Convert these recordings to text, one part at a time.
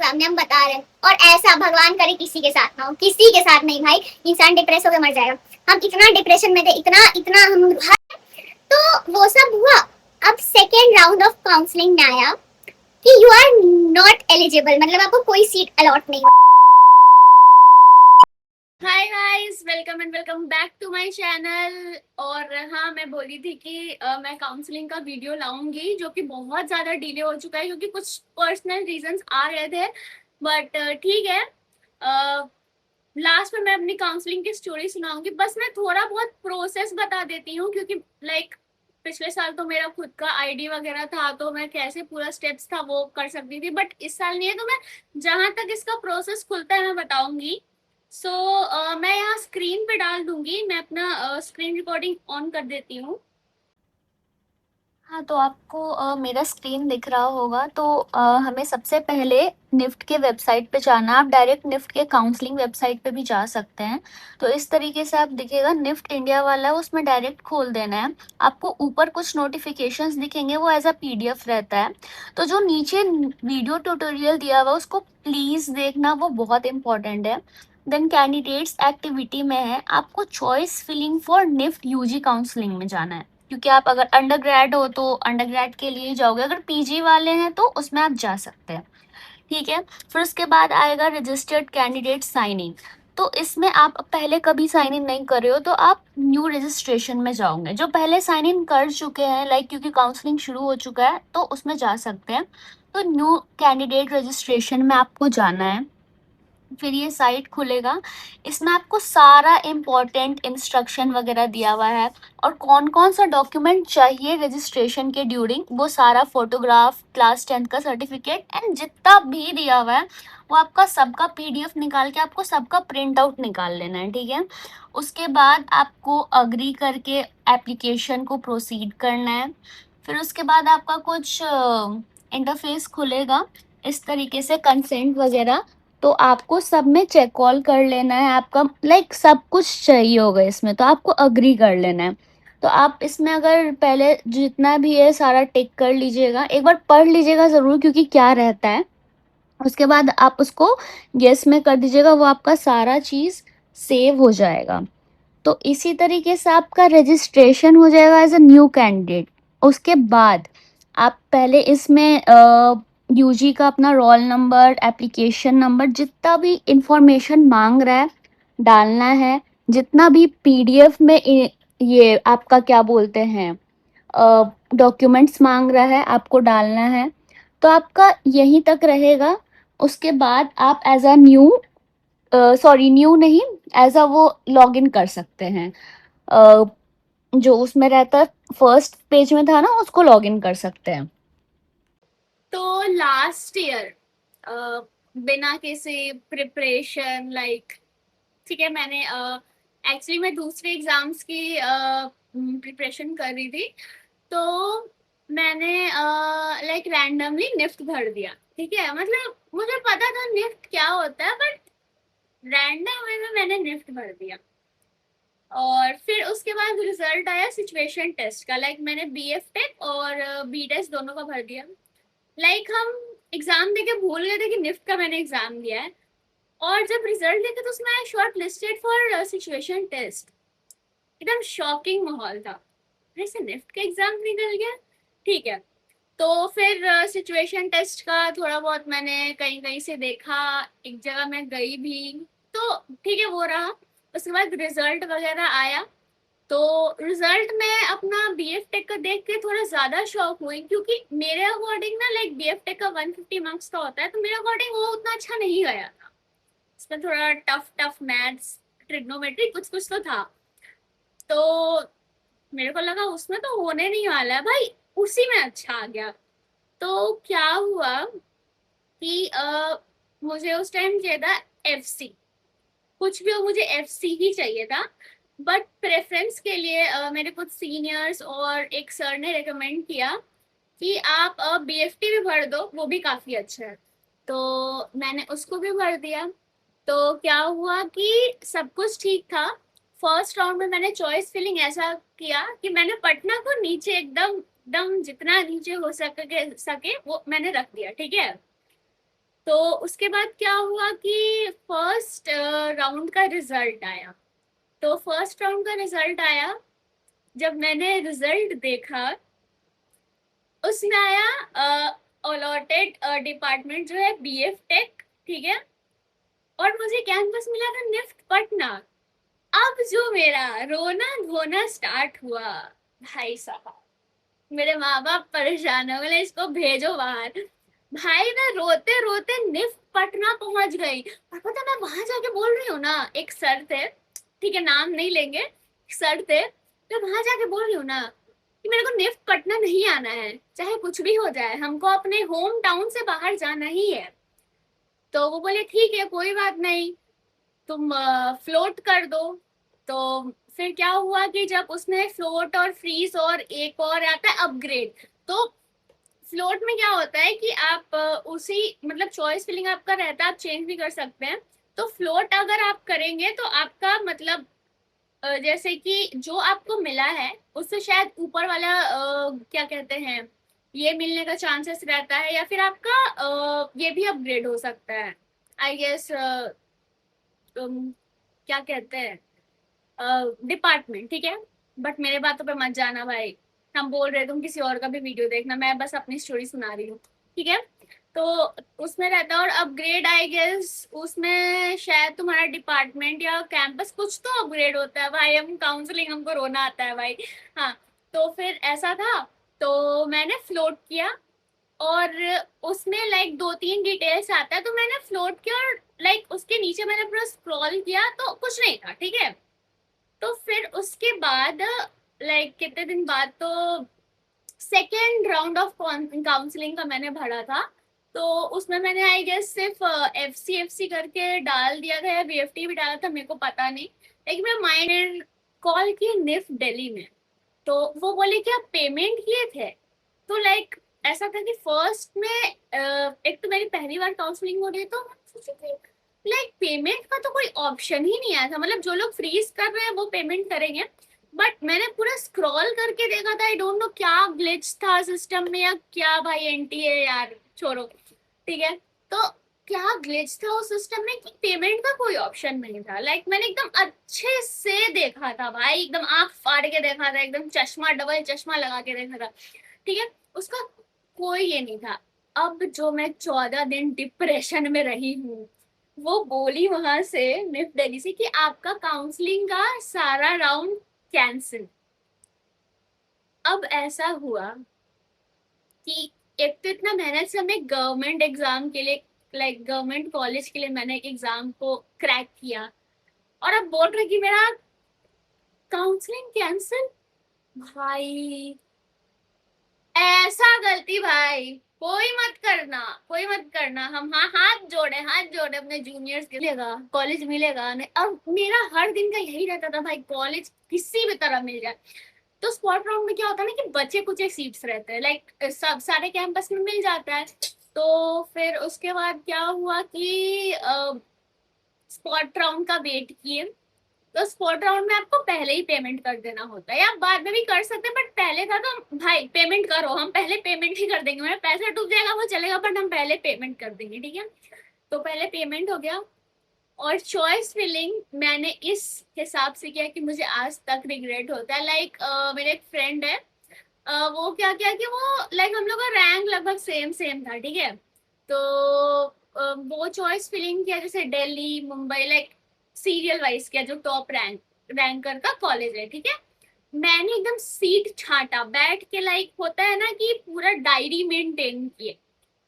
सामने हम बता रहे हैं, और ऐसा भगवान करे किसी के साथ ना हो, किसी के साथ नहीं भाई, इंसान डिप्रेस होकर मर जाएगा। हम इतना डिप्रेशन में थे, इतना इतना हम, तो वो सब हुआ। अब सेकेंड राउंड ऑफ काउंसलिंग में आया कि यू आर नॉट एलिजिबल, मतलब आपको कोई सीट अलॉट नहीं। Hi guys, welcome and welcome back to my channel. और हाँ, मैं बोली थी कि मैं काउंसलिंग का वीडियो लाऊंगी, जो कि बहुत ज़्यादा डिले हो चुका है क्योंकि कुछ पर्सनल रीजंस आ रहे थे। बट ठीक है, लास्ट में मैं अपनी काउंसलिंग की स्टोरी सुनाऊंगी। बस मैं थोड़ा बहुत प्रोसेस बता देती हूँ क्योंकि लाइक पिछले साल तो मेरा खुद का आईडी वगैरह था, तो मैं कैसे पूरा स्टेप्स था वो कर सकती थी, बट इस साल नहीं है, तो मैं जहां तक इसका प्रोसेस खुलता है मैं बताऊंगी। सो मैं यहाँ स्क्रीन पे डाल दूंगी, मैं अपना स्क्रीन रिकॉर्डिंग ऑन कर देती हूँ। हाँ, तो आपको मेरा स्क्रीन दिख रहा होगा। तो हमें सबसे पहले निफ्ट के वेबसाइट पे जाना। आप डायरेक्ट निफ्ट के काउंसलिंग वेबसाइट पे भी जा सकते हैं। तो इस तरीके से आप दिखेगा, निफ्ट इंडिया वाला है, उसमें डायरेक्ट खोल देना है। आपको ऊपर कुछ नोटिफिकेशंस दिखेंगे, वो एज अ पीडीएफ रहता है। तो जो नीचे वीडियो ट्यूटोरियल दिया हुआ उसको प्लीज़ देखना, वो बहुत इंपॉर्टेंट है। देन कैंडिडेट्स एक्टिविटी में है, आपको choice filling for NIFT UG counselling में जाना है, क्योंकि आप अगर अंडर ग्रेड हो तो अंडर ग्रेड के लिए जाओगे, अगर पीजी वाले हैं तो उसमें आप जा सकते हैं। ठीक है, फिर उसके बाद आएगा रजिस्टर्ड कैंडिडेट साइन इन। तो इसमें आप पहले कभी साइन इन नहीं कर रहे हो तो आप न्यू रजिस्ट्रेशन में जाओगे। जो पहले साइन इन कर चुके हैं, लाइक क्योंकि काउंसलिंग शुरू हो चुका है, तो उसमें जा सकते हैं। तो न्यू कैंडिडेट रजिस्ट्रेशन में आपको जाना है। फिर ये साइट खुलेगा, इसमें आपको सारा इम्पोर्टेंट इंस्ट्रक्शन वगैरह दिया हुआ है, और कौन कौन सा डॉक्यूमेंट चाहिए रजिस्ट्रेशन के ड्यूरिंग, वो सारा, फोटोग्राफ, क्लास 10 का सर्टिफिकेट एंड जितना भी दिया हुआ है वो आपका सबका पीडीएफ निकाल के आपको सबका प्रिंट आउट निकाल लेना है। ठीक है, उसके बाद आपको अग्री करके एप्लीकेशन को प्रोसीड करना है। फिर उसके बाद आपका कुछ इंटरफेस खुलेगा इस तरीके से, कंसेंट वगैरह। तो आपको सब में चेक ऑल कर लेना है, आपका लाइक सब कुछ चाहिए होगा इसमें, तो आपको अग्री कर लेना है। तो आप इसमें अगर पहले जितना भी है सारा टिक कर लीजिएगा, एक बार पढ़ लीजिएगा ज़रूर क्योंकि क्या रहता है। उसके बाद आप उसको यस में कर दीजिएगा, वो आपका सारा चीज़ सेव हो जाएगा। तो इसी तरीके से आपका रजिस्ट्रेशन हो जाएगा एज अ न्यू कैंडिडेट। उसके बाद आप पहले इसमें यूजी का अपना रोल नंबर, एप्लीकेशन नंबर, जितना भी इंफॉर्मेशन मांग रहा है डालना है। जितना भी पीडीएफ में ये आपका क्या बोलते हैं डॉक्यूमेंट्स मांग रहा है आपको डालना है। तो आपका यहीं तक रहेगा। उसके बाद आप as a new, sorry new नहीं, एज अ वो लॉग इन कर सकते हैं। अ, जो उसमें रहता है फर्स्ट पेज में था ना, उसको लॉग इन कर सकते हैं। तो लास्ट ईयर बिना किसी प्रिपरेशन, लाइक ठीक है, मैंने एक्चुअली मैं दूसरे एग्जाम्स की प्रिपरेशन कर रही थी। तो मैंने लाइक रैंडमली निफ्ट भर दिया। ठीक है, मतलब मुझे पता था निफ्ट क्या होता है, बट रैंडम वे में मैंने निफ्ट भर दिया। और फिर उसके बाद रिजल्ट आया सिचुएशन टेस्ट का, लाइक मैंने बी एफ टेक और बी टेस्ट दोनों का भर दिया। लाइक हम एग्जाम देके भूल गए थे कि निफ्ट का मैंने एग्जाम दिया है, और जब रिजल्ट देखे तो उसमें shortlisted for situation test. एकदम शॉकिंग माहौल था, ऐसे निफ्ट का एग्जाम निकल गया। ठीक है, तो फिर सिचुएशन टेस्ट का थोड़ा बहुत मैंने कहीं कहीं से देखा, एक जगह मैं गई भी, तो ठीक है वो रहा। उसके बाद रिजल्ट वगैरह आया। तो रिजल्ट में अपना बी एफ टेक का देख के थोड़ा ज्यादा शॉक हुई, क्योंकि मेरे अकॉर्डिंग ना, लाइक बी एफ टेक का 150 मार्क्स का होता है, तो मेरे अकॉर्डिंग वो उतना अच्छा नहीं गया था। इसमें थोड़ा टफ टफ मैथ्स, ट्रिग्नोमेट्री कुछ कुछ तो था। तो मेरे को लगा उसमें तो होने नहीं वाला है भाई, उसी में अच्छा आ गया। तो क्या हुआ कि मुझे उस टाइम चाहिए था एफ सी, कुछ भी हो मुझे एफ सी ही चाहिए था। बट प्रेफरेंस के लिए मेरे कुछ सीनियर्स और एक सर ने रिकमेंड किया कि आप बी एफ टी भी भर दो, वो भी काफ़ी अच्छा है। तो मैंने उसको भी भर दिया। तो क्या हुआ कि सब कुछ ठीक था। फर्स्ट राउंड में मैंने चॉइस फिलिंग ऐसा किया कि मैंने पटना को नीचे एकदम एकदम जितना नीचे हो सके वो मैंने रख दिया। ठीक है, तो उसके बाद क्या हुआ कि फर्स्ट राउंड का रिजल्ट आया। तो फर्स्ट राउंड का रिजल्ट आया, जब मैंने रिजल्ट देखा उसमें आया अलॉटेड डिपार्टमेंट जो है बीएफ टेक, ठीक है, और मुझे कैंपस मिला था निफ्ट पटना। अब जो मेरा रोना धोना स्टार्ट हुआ, भाई साहब मेरे माँ बाप परेशान हो गए, इसको भेजो बाहर। भाई मैं रोते रोते निफ्ट पटना पहुंच गई, और पता मैं वहां जाके बोल रही हूँ ना, एक सर थे, ठीक है नाम नहीं लेंगे, सर थे, तो वहां जाके बोल रही हूँ ना कि मेरे को निफ्ट पटना नहीं आना है, चाहे कुछ भी हो जाए, हमको अपने होम टाउन से बाहर जाना ही है। तो वो बोले ठीक है कोई बात नहीं, तुम फ्लोट कर दो। तो फिर क्या हुआ कि जब उसने फ्लोट और फ्रीज और एक और आता है अपग्रेड, तो फ्लोट में क्या होता है कि आप उसी मतलब चॉइस फिलिंग आपका रहता है, आप चेंज भी कर सकते हैं। तो फ्लोट अगर आप करेंगे तो आपका मतलब जैसे कि जो आपको मिला है उससे शायद ऊपर वाला क्या कहते हैं ये मिलने का चांसेस रहता है, या फिर आपका ये भी अपग्रेड हो सकता है, आई गेस क्या कहते हैं डिपार्टमेंट, ठीक है। बट मेरे बातों पे मत जाना भाई, हम बोल रहे तुम किसी और का भी वीडियो देखना, मैं बस अपनी स्टोरी सुना रही हूँ, ठीक है। तो उसमें रहता है, और अपग्रेड आई गेस उसमें शायद तुम्हारा डिपार्टमेंट या कैंपस कुछ तो अपग्रेड होता है भाई, हम काउंसलिंग हमको रोना आता है भाई। हाँ, तो फिर ऐसा था, तो मैंने फ्लोट किया, और उसमें लाइक दो तीन डिटेल्स आता है, तो मैंने फ्लोट किया, और लाइक उसके नीचे मैंने पूरा स्क्रॉल किया तो कुछ नहीं था, ठीक है। तो फिर उसके बाद लाइक कितने दिन बाद तो सेकेंड राउंड ऑफ काउंसलिंग का मैंने भरा था, तो उसमें मैंने आई गेस सिर्फ एफ सी करके डाल दिया था, या बीएफटी भी डाला था, मेरे को पता नहीं। लेकिन मैं माइंड कॉल की निफ्ट दिल्ली में, तो वो बोले कि आप पेमेंट किए थे। तो लाइक ऐसा था कि फर्स्ट में एक तो मेरी पहली बार काउंसलिंग हो रही है, तो सोची थी लाइक पेमेंट का तो कोई ऑप्शन ही नहीं आया था, मतलब जो लोग फ्रीज कर रहे हैं वो पेमेंट करेंगे। बट मैंने पूरा स्क्रॉल करके देखा था, आई डोंट नो क्या ग्लिच था सिस्टम में या क्या, भाई एनटी है यार, छोड़ो, ठीक है। तो क्या ग्लिच था उस सिस्टम में कि पेमेंट का कोई ऑप्शन नहीं था, लाइक मैंने एकदम अच्छे से देखा था भाई, एकदम आंख फाड़ के देखा था, एकदम चश्मा डबल चश्मा लगा के देखा था, ठीक है, उसका कोई ये नहीं था। अब जो मैं 14 दिन डिप्रेशन में रही हूँ, वो बोली वहां से निफ्ट दिल्ली से कि आपका काउंसलिंग का सारा राउंड कैंसिल। अब ऐसा हुआ कि एक तो इतना मेहनत से हमें गवर्नमेंट एग्जाम के लिए, लाइक गवर्नमेंट कॉलेज के लिए मैंने एक एग्जाम को क्रैक किया, और अब बोल रहे कि मेरा काउंसलिंग कैंसिल। भाई ऐसा गलती भाई कोई मत करना, कोई मत करना, हम हाँ हाथ जोड़े अपने जूनियर्स के, मिलेगा कॉलेज मिलेगा नहीं। अब मेरा हर दिन का यही रहता था भाई, कॉलेज किसी भी तरह मिल जाए। तो स्पॉट राउंड में क्या होता है ना कि बचे कुछ एक सीट्स रहते हैं, लाइक सब सारे कैंपस में मिल जाता है। तो फिर उसके बाद क्या हुआ कि स्पॉट राउंड का वेट किए। तो स्पॉट राउंड में आपको पहले ही पेमेंट कर देना होता है, या आप बाद में भी कर सकते हैं, बट पहले था तो भाई पेमेंट करो, हम पहले पेमेंट ही कर देंगे, मेरा पैसा डूब जाएगा वो चलेगा, बट हम पहले पेमेंट कर देंगे, ठीक है। तो पहले पेमेंट हो गया, और चॉइस फिलिंग मैंने इस हिसाब से किया कि मुझे आज तक रिग्रेट होता है। लाइक मेरे एक फ्रेंड है, वो क्या किया कि वो लाइक हम लोग का रैंक लगभग सेम सेम था, ठीक है। तो वो चॉइस फिलिंग किया जैसे Delhi Mumbai, like serial wise किया, जो टॉप रैंकर का कॉलेज है, ठीक है। मैंने एकदम सीट छाटा बैठ के, लाइक होता है ना कि पूरा डायरी मेंटेन किए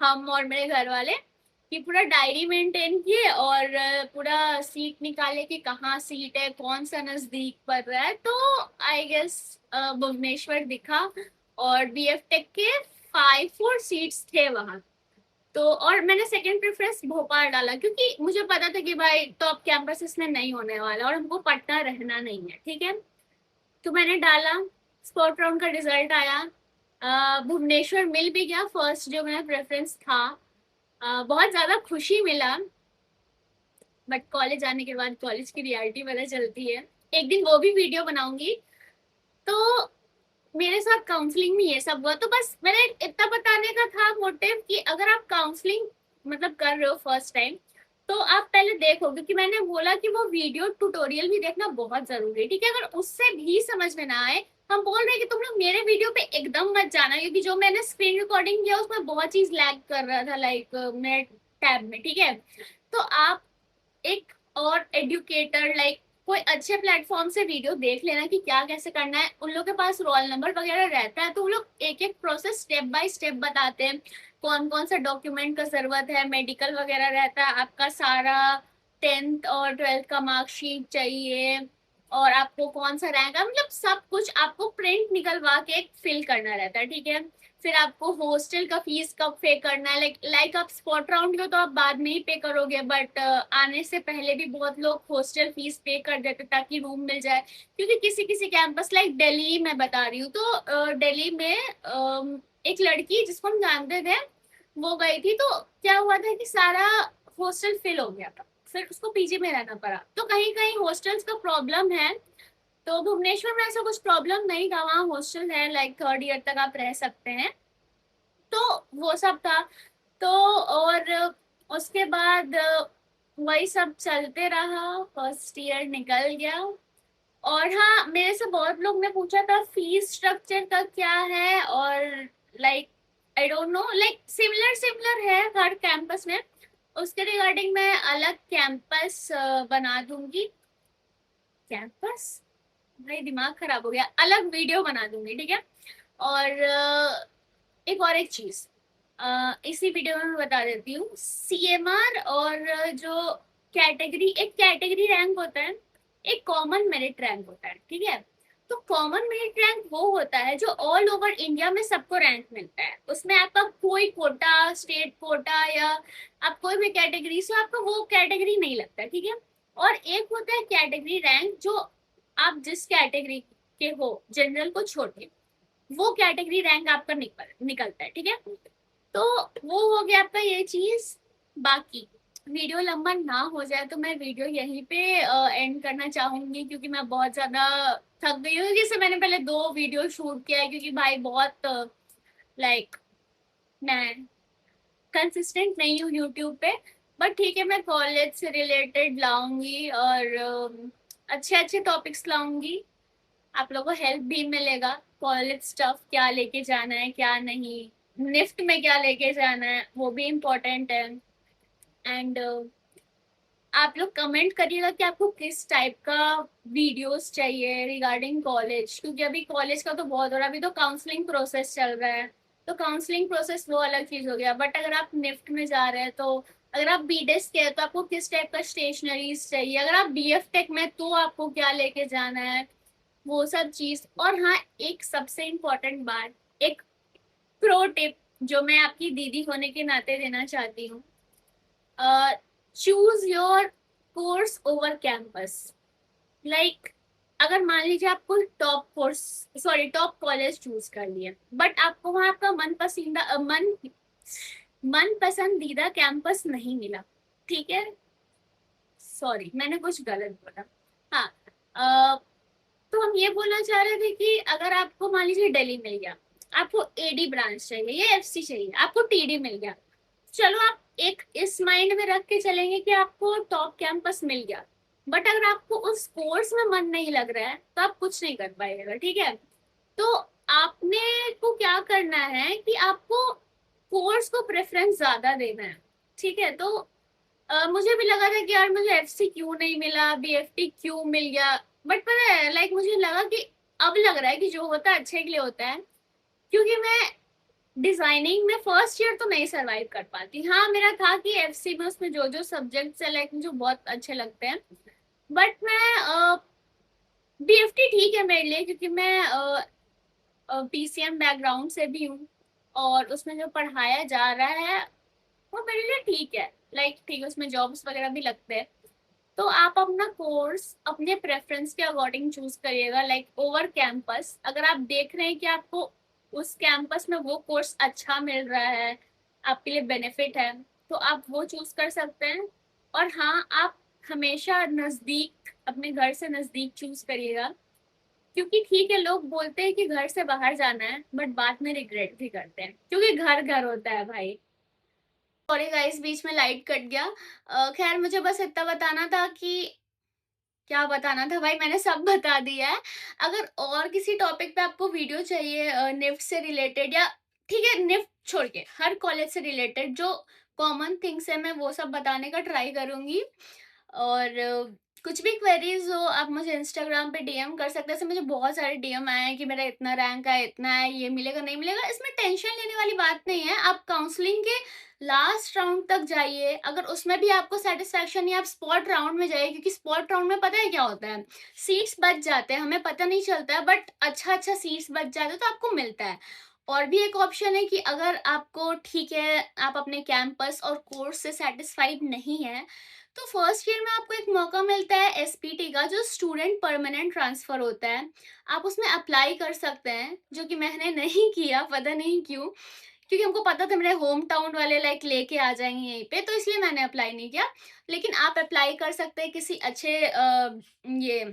हम और मेरे घर वाले, कि पूरा डायरी मेंटेन किए, और पूरा सीट निकाले कि कहाँ सीट है, कौन सा नजदीक पड़ रहा है। तो आई गेस भुवनेश्वर दिखा, और बीएफ टेक के 5-4 सीट्स थे वहां। तो और मैंने सेकंड प्रेफरेंस भोपाल डाला, क्योंकि मुझे पता था कि भाई टॉप कैंपस में नहीं होने वाला, और हमको पटना रहना नहीं है, ठीक है। तो मैंने डाला, स्पॉट राउंड का रिजल्ट आया, भुवनेश्वर मिल भी गया फर्स्ट जो मेरा प्रेफरेंस था। बहुत ज्यादा खुशी मिला, बट कॉलेज आने के बाद कॉलेज की रियलिटी पता चलती है, एक दिन वो भी वीडियो बनाऊंगी। तो मेरे साथ काउंसलिंग में ये सब हुआ, तो बस मैंने इतना बताने का था मोटिव कि अगर आप काउंसलिंग मतलब कर रहे हो फर्स्ट टाइम, तो आप पहले देखो, क्योंकि मैंने बोला कि वो वीडियो ट्यूटोरियल भी देखना बहुत जरूरी है, ठीक है। अगर उससे भी समझ में ना आए, हम बोल रहे हैं कि तुम लोग मेरे वीडियो पे एकदम मत जाना, क्योंकि जो मैंने स्क्रीन रिकॉर्डिंग किया उसमें बहुत चीज लैग कर रहा था, लाइक मेरे टैब में, ठीक है। तो आप एक और एडुकेटर, लाइक कोई अच्छे प्लेटफॉर्म से वीडियो देख लेना कि क्या कैसे करना है। उन लोग के पास रोल नंबर वगैरह रहता है, तो वो लोग एक एक प्रोसेस स्टेप बाय स्टेप बताते हैं, कौन कौन सा डॉक्यूमेंट का जरूरत है, मेडिकल वगैरह रहता है, आपका सारा 10th और 12th का मार्कशीट चाहिए, और आपको कौन सा रैंक है, मतलब सब कुछ आपको प्रिंट निकलवा के फिल करना रहता है, ठीक है। फिर आपको हॉस्टल का फीस कब पे करना है, लाइक आप स्पॉट राउंड को तो आप बाद में ही पे करोगे, बट आने से पहले भी बहुत लोग हॉस्टल फीस पे कर देते ताकि रूम मिल जाए, क्योंकि किसी किसी कैंपस, लाइक दिल्ली मैं बता रही हूँ, तो दिल्ली में एक लड़की जिसको हम जानते थे, वो गई थी, तो क्या हुआ था कि सारा हॉस्टल फिल हो गया था, फिर उसको पीजी में रहना पड़ा। तो कहीं कहीं हॉस्टल्स का प्रॉब्लम है, तो भुवनेश्वर में ऐसा कुछ प्रॉब्लम नहीं था, वहाँ हॉस्टल है, लाइक 3rd ईयर तक आप रह सकते हैं, तो वो सब था। तो और उसके बाद वही सब चलते रहा, फर्स्ट ईयर निकल गया। और हाँ, मेरे से बहुत लोग ने पूछा था फीस स्ट्रक्चर का क्या है, और like I don't know, like similar similar है हर कैंपस में। उसके रिगार्डिंग मैं अलग कैंपस बना दूंगी, कैंपस, भाई दिमाग खराब हो गया, अलग वीडियो बना दूंगी, ठीक है। और एक चीज इसी वीडियो में मैं बता देती हूँ, सीएमआर और जो कैटेगरी, एक कैटेगरी रैंक होता है, एक कॉमन मेरिट रैंक होता है, ठीक है। तो कॉमन मेरिट रैंक वो होता है जो ऑल ओवर इंडिया में सबको रैंक मिलता है, उसमें आपका कोई कोटा, स्टेट कोटा, या आप कोई भी कैटेगरी से आपका वो कैटेगरी नहीं लगता, ठीक है। और एक होता है कैटेगरी रैंक, जो आप जिस कैटेगरी के हो, जनरल को छोड़ के, वो कैटेगरी रैंक आपका निकलता है, ठीक है। तो वो हो गया आपका ये चीज। बाकी वीडियो लंबा ना हो जाए तो मैं वीडियो यहीं पे एंड करना चाहूंगी, क्योंकि मैं बहुत ज्यादा थक गई हूँ, जैसे मैंने पहले 2 वीडियो शूट किया है, क्योंकि भाई बहुत लाइक मैं कंसिस्टेंट नहीं हूँ यूट्यूब पे। बट ठीक है, मैं कॉलेज से रिलेटेड लाऊंगी, और अच्छे अच्छे टॉपिक्स लाऊंगी, आप लोगों को हेल्प भी मिलेगा, कॉलेज स्टफ क्या लेके जाना है क्या नहीं, निफ्ट में क्या लेके जाना है वो भी इम्पोर्टेंट है। एंड आप लोग कमेंट करिएगा कि आपको किस टाइप का वीडियोस चाहिए रिगार्डिंग कॉलेज, क्योंकि अभी कॉलेज का तो बहुत हो रहा है, अभी तो काउंसलिंग प्रोसेस चल रहा है, तो काउंसलिंग प्रोसेस वो अलग चीज हो गया। बट अगर आप निफ्ट में जा रहे हैं, तो अगर आप बीडेस के हैं तो आपको किस टाइप का स्टेशनरीज चाहिए, अगर आप बीएफ टेक में तो आपको क्या लेके जाना है, वो सब चीज। और हाँ, एक सबसे इम्पोर्टेंट बात, एक प्रो टिप जो मैं आपकी दीदी होने के नाते देना चाहती हूँ, choose your course over campus. Like अगर मान लीजिए आपको top course, sorry top college choose कर लिया, बट आपको वहाँ आपका मन पसंदीदा कैंपस नहीं मिला, ठीक है, सॉरी मैंने कुछ गलत बोला। हाँ, तो हम ये बोलना चाह रहे थे कि अगर आपको मान लीजिए दिल्ली मिल गया, आपको एडी ब्रांच चाहिए या एफसी चाहिए, आपको टीडी मिल गया, चलो आप एक इस माइंड में रख के चलेंगे कि आपको टॉप कैंपस मिल गया, बट अगर आपको उस कोर्स में मन नहीं लग रहा है तो आप कुछ नहीं कर पाएगा, ठीक है। तो आपने को क्या करना है कि आपको कोर्स को प्रेफरेंस ज्यादा देना है, ठीक है। तो मुझे भी लगा था कि यार मुझे एफसी क्यों नहीं मिला, बीएफटी क्यों मिल गया, बट पता है लाइक मुझे लगा कि अब लग रहा है कि जो होता है अच्छे के लिए होता है, क्योंकि मैं डिजाइनिंग में फर्स्ट ईयर तो नहीं सरवाइव कर पाती। हाँ, मेरा था कि एफसी में उसमें जो जो सब्जेक्ट्स है लाइक मुझे बहुत अच्छे लगते हैं, बट मैं बीएफटी ठीक है मेरे लिए, क्योंकि मैं पीसीएम बैकग्राउंड से भी हूँ, और उसमें जो पढ़ाया जा रहा है वो मेरे लिए ठीक है, लाइक ठीक है, उसमें जॉब्स वगैरह भी लगते हैं। तो आप अपना कोर्स अपने प्रेफरेंस के अकॉर्डिंग चूज करिएगा, लाइक ओवर कैंपस। अगर आप देख रहे हैं कि आपको उस कैंपस में वो कोर्स अच्छा मिल रहा है, आपके लिए बेनिफिट है, तो आप वो चूज कर सकते हैं। और हाँ, आप हमेशा नजदीक, अपने घर से नजदीक चूज करिएगा, क्योंकि ठीक है लोग बोलते हैं कि घर से बाहर जाना है, बट बाद में रिग्रेट भी करते हैं, क्योंकि घर घर होता है भाई। सॉरी गाइस, बीच में लाइट कट गया। खैर मुझे बस इतना बताना था कि क्या बताना था भाई, मैंने सब बता दिया है। अगर और किसी टॉपिक पे आपको वीडियो चाहिए निफ्ट से रिलेटेड, या ठीक है निफ्ट छोड़ के हर कॉलेज से रिलेटेड जो कॉमन थिंग्स है, मैं वो सब बताने का ट्राई करूंगी। और कुछ भी क्वेरीज हो आप मुझे इंस्टाग्राम पे डीएम कर सकते हैं। ऐसे मुझे बहुत सारे डीएम आए हैं कि मेरा इतना रैंक है, इतना है, ये मिलेगा नहीं मिलेगा। इसमें टेंशन लेने वाली बात नहीं है। आप काउंसलिंग के लास्ट राउंड तक जाइए, अगर उसमें भी आपको सेटिस्फेक्शन नहीं, आप स्पॉट राउंड में जाइए, क्योंकि स्पॉट राउंड में पता है क्या होता है, सीट्स बच जाते हैं, हमें पता नहीं चलता है, बट अच्छा अच्छा सीट्स बच जाते हैं तो आपको मिलता है। और भी एक ऑप्शन है कि अगर आपको ठीक है, आप अपने कैंपस और कोर्स से सेटिस्फाइड नहीं है, तो फर्स्ट ईयर में आपको एक मौका मिलता है एसपीटी का, जो स्टूडेंट परमानेंट ट्रांसफर होता है। आप उसमें अप्लाई कर सकते हैं, जो कि मैंने नहीं किया, पता नहीं क्यों, क्योंकि हमको पता था मेरे होम टाउन वाले लाइक लेके आ जाएंगे यहीं पे, तो इसलिए मैंने अप्लाई नहीं किया। लेकिन आप अप्लाई कर सकते हैं किसी अच्छे ये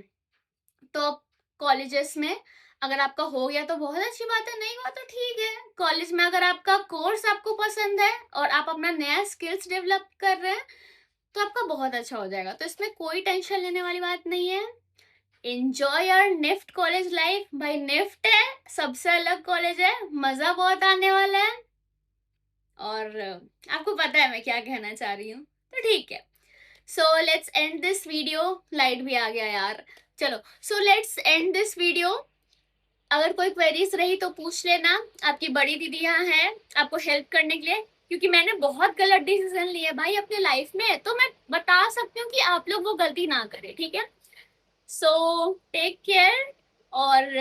टॉप कॉलेजेस में। अगर आपका हो गया तो बहुत अच्छी बात है, नहीं हुआ तो ठीक है। कॉलेज में अगर आपका कोर्स आपको पसंद है और आप अपना नया स्किल्स डेवलप कर रहे हैं, तो आपका बहुत अच्छा हो जाएगा। तो इसमें कोई टेंशन लेने वाली बात नहीं है। Enjoy your NIFT college life. भाई निफ्ट है, सबसे अलग कॉलेज है, मजा बहुत आने वाला है। और आपको पता है मैं क्या कहना चाह रही हूँ, तो ठीक है। So let's end this video. Light भी आ गया यार, चलो। So let's end this video. अगर कोई क्वेरीज रही तो पूछ लेना, आपकी बड़ी दीदी यहाँ है आपको हेल्प करने के लिए, क्योंकि मैंने बहुत गलत डिसीजन लिए भाई अपने लाइफ में, तो मैं बता सकती हूँ कि आप लोग वो गलती ना करें, ठीक है। So take care. और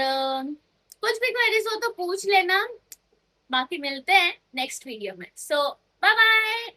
कुछ भी क्वेरीज हो तो पूछ लेना। बाकी मिलते हैं नेक्स्ट वीडियो में। सो बाय बाय।